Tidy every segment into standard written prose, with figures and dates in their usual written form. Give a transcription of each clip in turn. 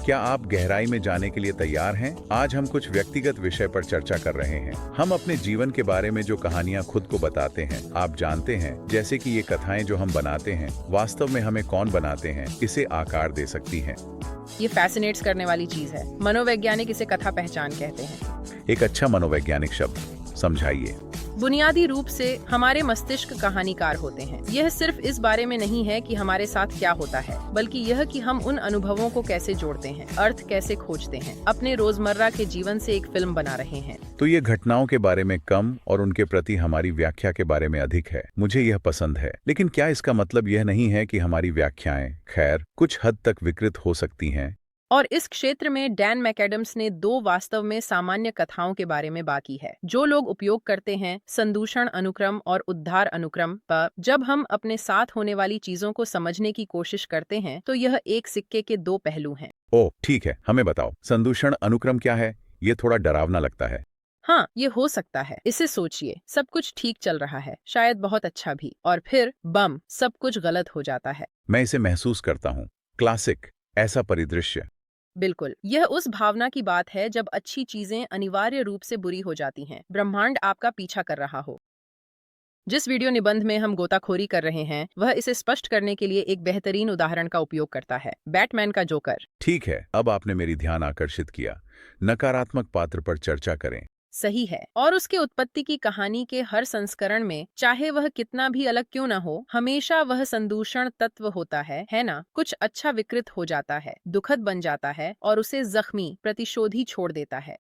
क्या आप गहराई में जाने के लिए तैयार हैं? आज हम कुछ व्यक्तिगत विषय पर चर्चा कर रहे हैं। हम अपने जीवन के बारे में जो कहानियां खुद को बताते हैं, आप जानते हैं, जैसे कि ये कथाएं जो हम बनाते हैं, वास्तव में हमें कौन बनाते हैं, इसे आकार दे सकती हैं। ये फैसिनेट्स करने वाली चीज है। मनोवैज्ञानिक इसे कथा पहचान कहते हैं। एक अच्छा मनोवैज्ञानिक शब्द, समझाइए। बुनियादी रूप से हमारे मस्तिष्क कहानीकार होते हैं। यह सिर्फ इस बारे में नहीं है कि हमारे साथ क्या होता है, बल्कि यह कि हम उन अनुभवों को कैसे जोड़ते हैं, अर्थ कैसे खोजते हैं, अपने रोजमर्रा के जीवन से एक फिल्म बना रहे हैं। तो ये घटनाओं के बारे में कम और उनके प्रति हमारी व्याख्या के बारे में अधिक है। मुझे यह पसंद है, लेकिन क्या इसका मतलब यह नहीं है कि हमारी व्याख्याएं, खैर, कुछ हद तक विकृत हो सकती हैं? और इस क्षेत्र में डैन मैकएडम्स ने दो वास्तव में सामान्य कथाओं के बारे में बात की है जो लोग उपयोग करते हैं, संदूषण अनुक्रम और उद्धार अनुक्रम। पर जब हम अपने साथ होने वाली चीजों को समझने की कोशिश करते हैं तो यह एक सिक्के के दो पहलू हैं। ओह ठीक है, हमें बताओ, संदूषण अनुक्रम क्या है? ये थोड़ा डरावना लगता है। हाँ, ये हो सकता है। इसे सोचिए, सब कुछ ठीक चल रहा है, शायद बहुत अच्छा भी, और फिर बम, सब कुछ गलत हो जाता है। मैं इसे महसूस करता हूँ। क्लासिक ऐसा परिदृश्य। बिल्कुल, यह उस भावना की बात है जब अच्छी चीजें अनिवार्य रूप से बुरी हो जाती हैं, ब्रह्मांड आपका पीछा कर रहा हो। जिस वीडियो निबंध में हम गोताखोरी कर रहे हैं, वह इसे स्पष्ट करने के लिए एक बेहतरीन उदाहरण का उपयोग करता है, बैटमैन का जोकर। ठीक है, अब आपने मेरी ध्यान आकर्षित किया। नकारात्मक पात्र पर चर्चा करें। सही है। और उसके उत्पत्ति की कहानी के हर संस्करण में, चाहे वह कितना भी अलग क्यों न हो, हमेशा वह संदूषण तत्व होता है ना? कुछ अच्छा विकृत हो जाता है, दुखद बन जाता है और उसे जख्मी, प्रतिशोधी छोड़ देता है।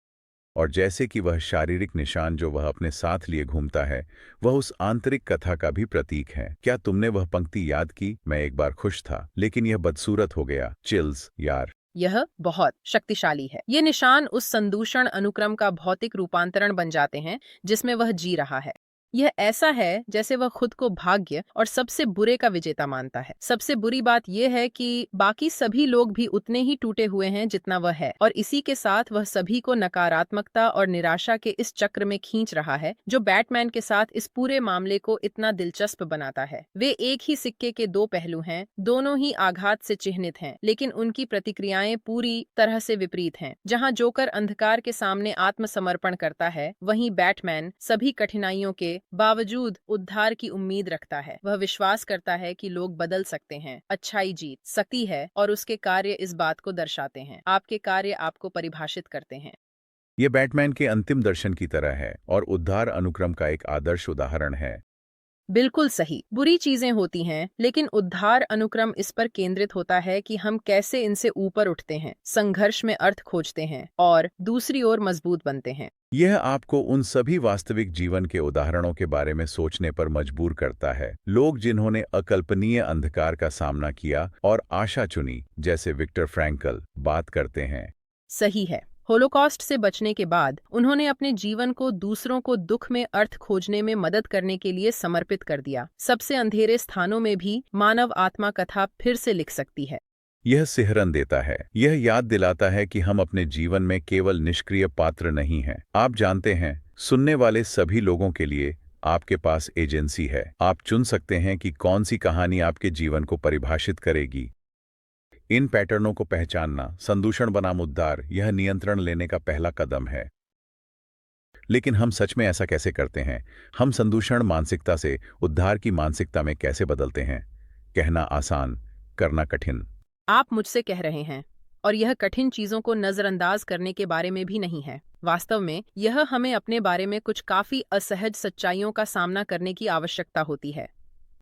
और जैसे कि वह शारीरिक निशान जो वह अपने साथ लिए घूमता है, वह उस आंतरिक कथा का भी प्रतीक है। क्या तुमने वह पंक्ति याद की? मैं एक बार खुश था, लेकिन यह बदसूरत हो गया। चिल्स, यार। यह बहुत शक्तिशाली है। ये निशान उस संदूषण अनुक्रम का भौतिक रूपांतरण बन जाते हैं जिसमें वह जी रहा है। यह ऐसा है जैसे वह खुद को भाग्य और सबसे बुरे का विजेता मानता है। सबसे बुरी बात यह है कि बाकी सभी लोग भी उतने ही टूटे हुए हैं जितना वह है, और इसी के साथ वह सभी को नकारात्मकता और निराशा के इस चक्र में खींच रहा है जो बैटमैन के साथ इस पूरे मामले को इतना दिलचस्प बनाता है। वे एक ही सिक्के के दो पहलू हैं, दोनों ही आघात से चिह्नित हैं, लेकिन उनकी प्रतिक्रियाएं पूरी तरह से विपरीत हैं। जहां जोकर अंधकार के सामने आत्मसमर्पण करता है, वहीं बैटमैन सभी कठिनाइयों के बावजूद उद्धार की उम्मीद रखता है। वह विश्वास करता है कि लोग बदल सकते हैं, अच्छाई जीत सकती है, और उसके कार्य इस बात को दर्शाते हैं। आपके कार्य आपको परिभाषित करते हैं। ये बैटमैन के अंतिम दर्शन की तरह है और उद्धार अनुक्रम का एक आदर्श उदाहरण है। बिल्कुल सही। बुरी चीजें होती हैं, लेकिन उद्धार अनुक्रम इस पर केंद्रित होता है कि हम कैसे इनसे ऊपर उठते हैं, संघर्ष में अर्थ खोजते हैं और दूसरी ओर मजबूत बनते हैं। यह आपको उन सभी वास्तविक जीवन के उदाहरणों के बारे में सोचने पर मजबूर करता है। लोग जिन्होंने अकल्पनीय अंधकार का सामना किया और आशा चुनी, जैसे विक्टर फ्रैंकल, बात करते हैं। सही है। होलोकॉस्ट से बचने के बाद उन्होंने अपने जीवन को दूसरों को दुख में अर्थ खोजने में मदद करने के लिए समर्पित कर दिया। सबसे अंधेरे स्थानों में भी मानव आत्मा कथा फिर से लिख सकती है। यह सिहरन देता है। यह याद दिलाता है कि हम अपने जीवन में केवल निष्क्रिय पात्र नहीं हैं। आप जानते हैं, सुनने वाले सभी लोगों के लिए आपके पास एजेंसी है। आप चुन सकते हैं कि कौन सी कहानी आपके जीवन को परिभाषित करेगी। इन पैटर्नों को पहचानना, संदूषण बनाम उद्धार, यह नियंत्रण लेने का पहला कदम है। लेकिन हम सच में ऐसा कैसे करते हैं? हम संदूषण मानसिकता से उद्धार की मानसिकता में कैसे बदलते हैं? कहना आसान, करना कठिन। आप मुझसे कह रहे हैं, और यह कठिन चीजों को नजरअंदाज करने के बारे में भी नहीं है। वास्तव में यह हमें अपने बारे में कुछ काफी असहज सच्चाइयों का सामना करने की आवश्यकता होती है।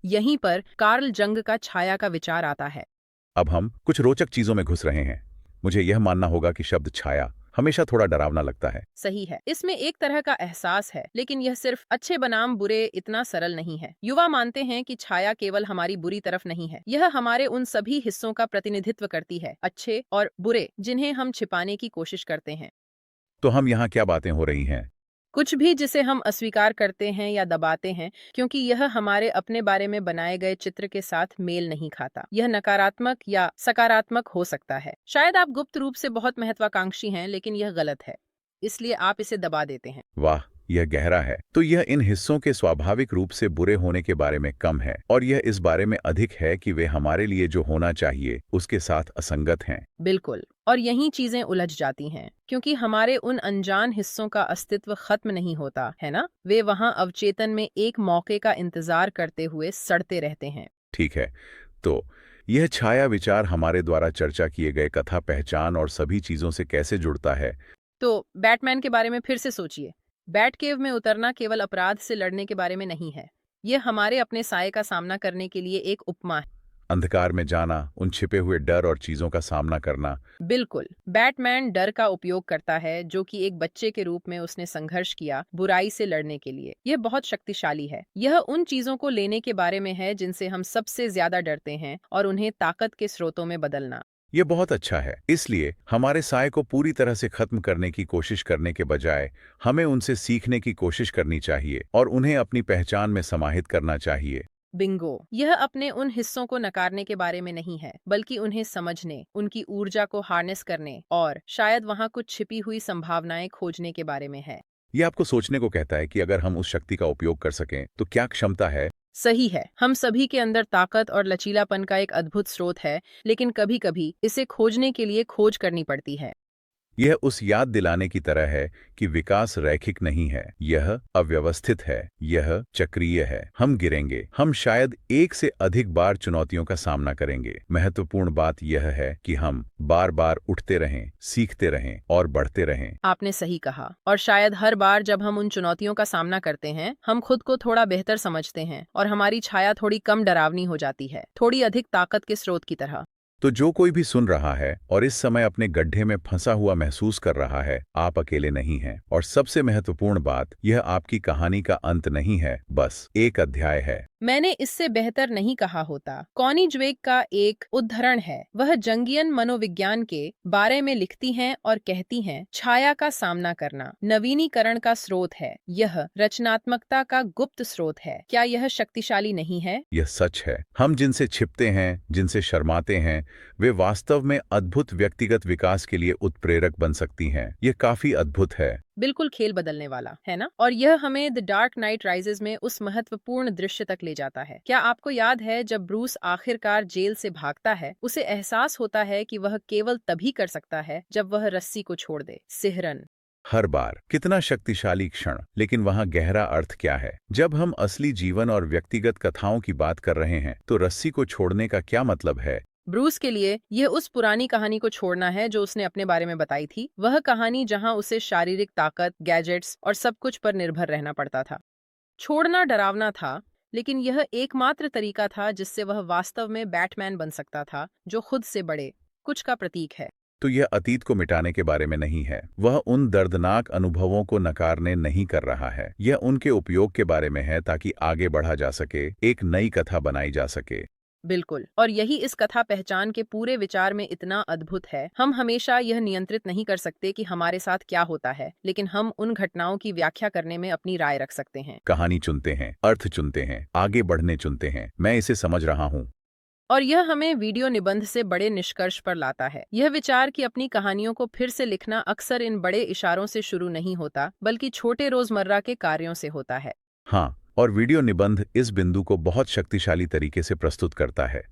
यहीं पर कार्ल जंग का छाया का विचार आता है। अब हम कुछ रोचक चीजों में घुस रहे हैं। मुझे यह मानना होगा कि शब्द छाया हमेशा थोड़ा डरावना लगता है। सही है, इसमें एक तरह का एहसास है, लेकिन यह सिर्फ अच्छे बनाम बुरे इतना सरल नहीं है। युवा मानते हैं कि छाया केवल हमारी बुरी तरफ नहीं है, यह हमारे उन सभी हिस्सों का प्रतिनिधित्व करती है, अच्छे और बुरे, जिन्हें हम छिपाने की कोशिश करते हैं। तो हम यहाँ क्या बातें हो रही हैं? कुछ भी जिसे हम अस्वीकार करते हैं या दबाते हैं, क्योंकि यह हमारे अपने बारे में बनाए गए चित्र के साथ मेल नहीं खाता। यह नकारात्मक या सकारात्मक हो सकता है। शायद आप गुप्त रूप से बहुत महत्वाकांक्षी हैं, लेकिन यह गलत है, इसलिए आप इसे दबा देते हैं। वाह, यह गहरा है, तो यह इन हिस्सों के स्वाभाविक रूप से बुरे होने के बारे में कम है, और यह इस बारे में अधिक है कि वे हमारे लिए जो होना चाहिए उसके साथ असंगत हैं। बिल्कुल। और यही चीजें उलझ जाती हैं, क्योंकि हमारे उन अनजान हिस्सों का अस्तित्व खत्म नहीं होता है ना, वे वहां अवचेतन में एक मौके का इंतजार करते हुए सड़ते रहते हैं। ठीक है, तो यह छाया विचार हमारे द्वारा चर्चा किए गए कथा पहचान और सभी चीजों से कैसे जुड़ता है? तो बैटमैन के बारे में फिर से सोचिए। बैट केव में उतरना केवल अपराध से लड़ने के बारे में नहीं है। यह हमारे अपने साये का सामना करने के लिए एक उपमा है। अंधकार में जाना, उन छिपे हुए डर और चीजों का सामना करना। बिल्कुल। बैटमैन डर का उपयोग करता है, जो कि एक बच्चे के रूप में उसने संघर्ष किया बुराई से लड़ने के लिए। यह बहुत शक्तिशाली है। यह उन चीजों को लेने के बारे में है जिनसे हम सबसे ज्यादा डरते हैं, और उन्हें ताकत के स्रोतों में बदलना। यह बहुत अच्छा है। इसलिए हमारे साय को पूरी तरह से खत्म करने की कोशिश करने के बजाय हमें उनसे सीखने की कोशिश करनी चाहिए और उन्हें अपनी पहचान में समाहित करना चाहिए। बिंगो। यह अपने उन हिस्सों को नकारने के बारे में नहीं है, बल्कि उन्हें समझने, उनकी ऊर्जा को हार्नेस करने और शायद वहां कुछ छिपी हुई संभावनाएं खोजने के बारे में है। यह आपको सोचने को कहता है कि अगर हम उस शक्ति का उपयोग कर सकें तो क्या क्षमता है। सही है। हम सभी के अंदर ताकत और लचीलापन का एक अद्भुत स्रोत है, लेकिन कभी-कभी इसे खोजने के लिए खोज करनी पड़ती है। यह उस याद दिलाने की तरह है कि विकास रैखिक नहीं है, यह अव्यवस्थित है, यह चक्रीय है। हम गिरेंगे, हम शायद एक से अधिक बार चुनौतियों का सामना करेंगे। महत्वपूर्ण बात यह है कि हम बार बार उठते रहें, सीखते रहें और बढ़ते रहें। आपने सही कहा। और शायद हर बार जब हम उन चुनौतियों का सामना करते हैं, हम खुद को थोड़ा बेहतर समझते हैं और हमारी छाया थोड़ी कम डरावनी हो जाती है, थोड़ी अधिक ताकत के स्रोत की तरह। तो जो कोई भी सुन रहा है और इस समय अपने गड्ढे में फंसा हुआ महसूस कर रहा है, आप अकेले नहीं हैं। और सबसे महत्वपूर्ण बात, यह आपकी कहानी का अंत नहीं है, बस एक अध्याय है। मैंने इससे बेहतर नहीं कहा होता। कॉनी ज्वेक का एक उद्धरण है। वह जंगियन मनोविज्ञान के बारे में लिखती हैं और कहती हैं, छाया का सामना करना नवीनीकरण का स्रोत है। यह रचनात्मकता का गुप्त स्रोत है। क्या यह शक्तिशाली नहीं है? यह सच है। हम जिनसे छिपते हैं, जिनसे शर्माते हैं, वे वास्तव में अद्भुत व्यक्तिगत विकास के लिए उत्प्रेरक बन सकती हैं। यह काफी अद्भुत है। बिल्कुल खेल बदलने वाला है ना। और यह हमें द डार्क नाइट राइजेस में उस महत्वपूर्ण दृश्य तक ले जाता है। क्या आपको याद है जब ब्रूस आखिरकार जेल से भागता है, उसे एहसास होता है कि वह केवल तभी कर सकता है जब वह रस्सी को छोड़ दे। सिहरन। हर बार कितना शक्तिशाली क्षण, लेकिन वहाँ गहरा अर्थ क्या है? जब हम असली जीवन और व्यक्तिगत कथाओं की बात कर रहे हैं, तो रस्सी को छोड़ने का क्या मतलब है? ब्रूस के लिए यह उस पुरानी कहानी को छोड़ना है जो उसने अपने बारे में बताई थी। वह कहानी जहां उसे शारीरिक ताकत, गैजेट्स और सब कुछ पर निर्भर रहना पड़ता था। छोड़ना डरावना था, लेकिन यह एकमात्र तरीका था जिससे वह वास्तव में बैटमैन बन सकता था, जो खुद से बड़े कुछ का प्रतीक है। तो यह अतीत को मिटाने के बारे में नहीं है। वह उन दर्दनाक अनुभवों को नकारने नहीं कर रहा है। यह उनके उपयोग के बारे में है ताकि आगे बढ़ा जा सके, एक नई कथा बनाई जा सके। बिल्कुल। और यही इस कथा पहचान के पूरे विचार में इतना अद्भुत है। हम हमेशा यह नियंत्रित नहीं कर सकते कि हमारे साथ क्या होता है, लेकिन हम उन घटनाओं की व्याख्या करने में अपनी राय रख सकते हैं। कहानी चुनते हैं, अर्थ चुनते हैं, आगे बढ़ने चुनते हैं। मैं इसे समझ रहा हूँ। और यह हमें वीडियो निबंध से बड़े निष्कर्ष पर लाता है। यह विचार कि अपनी कहानियों को फिर से लिखना अक्सर इन बड़े इशारों से शुरू नहीं होता, बल्कि छोटे रोजमर्रा के कार्यों से होता है। हाँ, और वीडियो निबंध इस बिंदु को बहुत शक्तिशाली तरीके से प्रस्तुत करता है।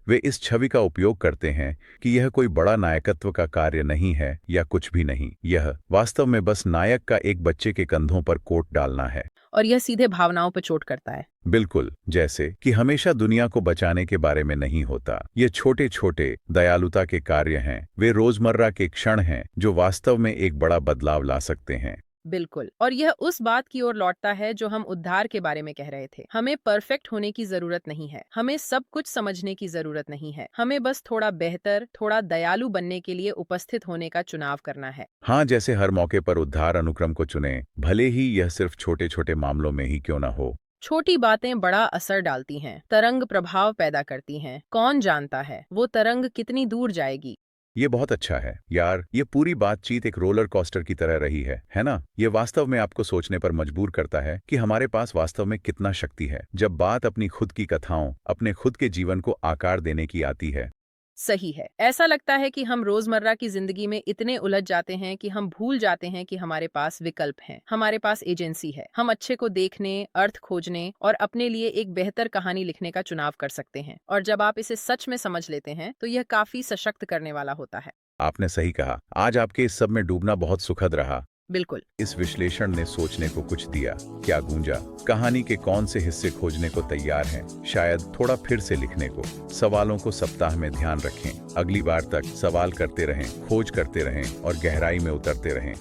वे इस छवि का उपयोग करते हैं कि यह कोई बड़ा नायकत्व का कार्य नहीं है या कुछ भी नहीं। यह वास्तव में बस नायक का एक बच्चे के कंधों पर कोट डालना है। और यह सीधे भावनाओं पर चोट करता है। बिल्कुल, जैसे कि हमेशा दुनिया को बचाने के बारे में नहीं होता। ये छोटे छोटे दयालुता के कार्य हैं। वे रोजमर्रा के क्षण हैं जो वास्तव में एक बड़ा बदलाव ला सकते हैं। बिल्कुल। और यह उस बात की ओर लौटता है जो हम उद्धार के बारे में कह रहे थे। हमें परफेक्ट होने की जरूरत नहीं है, हमें सब कुछ समझने की जरूरत नहीं है। हमें बस थोड़ा बेहतर, थोड़ा दयालु बनने के लिए उपस्थित होने का चुनाव करना है। हाँ, जैसे हर मौके पर उद्धार अनुक्रम को चुनें, भले ही यह सिर्फ छोटे छोटे मामलों में ही क्यों न हो। छोटी बातें बड़ा असर डालती हैं, तरंग प्रभाव पैदा करती हैं। कौन जानता है वो तरंग कितनी दूर जाएगी। ये बहुत अच्छा है यार। ये पूरी बातचीत एक रोलर कोस्टर की तरह रही है ना? ये वास्तव में आपको सोचने पर मजबूर करता है कि हमारे पास वास्तव में कितना शक्ति है जब बात अपनी खुद की कथाओं, अपने खुद के जीवन को आकार देने की आती है। सही है। ऐसा लगता है कि हम रोजमर्रा की जिंदगी में इतने उलझ जाते हैं कि हम भूल जाते हैं कि हमारे पास विकल्प हैं, हमारे पास एजेंसी है। हम अच्छे को देखने, अर्थ खोजने और अपने लिए एक बेहतर कहानी लिखने का चुनाव कर सकते हैं। और जब आप इसे सच में समझ लेते हैं तो यह काफी सशक्त करने वाला होता है। आपने सही कहा। आज आपके इस सब में डूबना बहुत सुखद रहा। बिल्कुल। इस विश्लेषण ने सोचने को कुछ दिया। क्या गूंजा? कहानी के कौन से हिस्से खोजने को तैयार हैं? शायद थोड़ा फिर से लिखने को। सवालों को सप्ताह में ध्यान रखें। अगली बार तक सवाल करते रहें, खोज करते रहें और गहराई में उतरते रहें।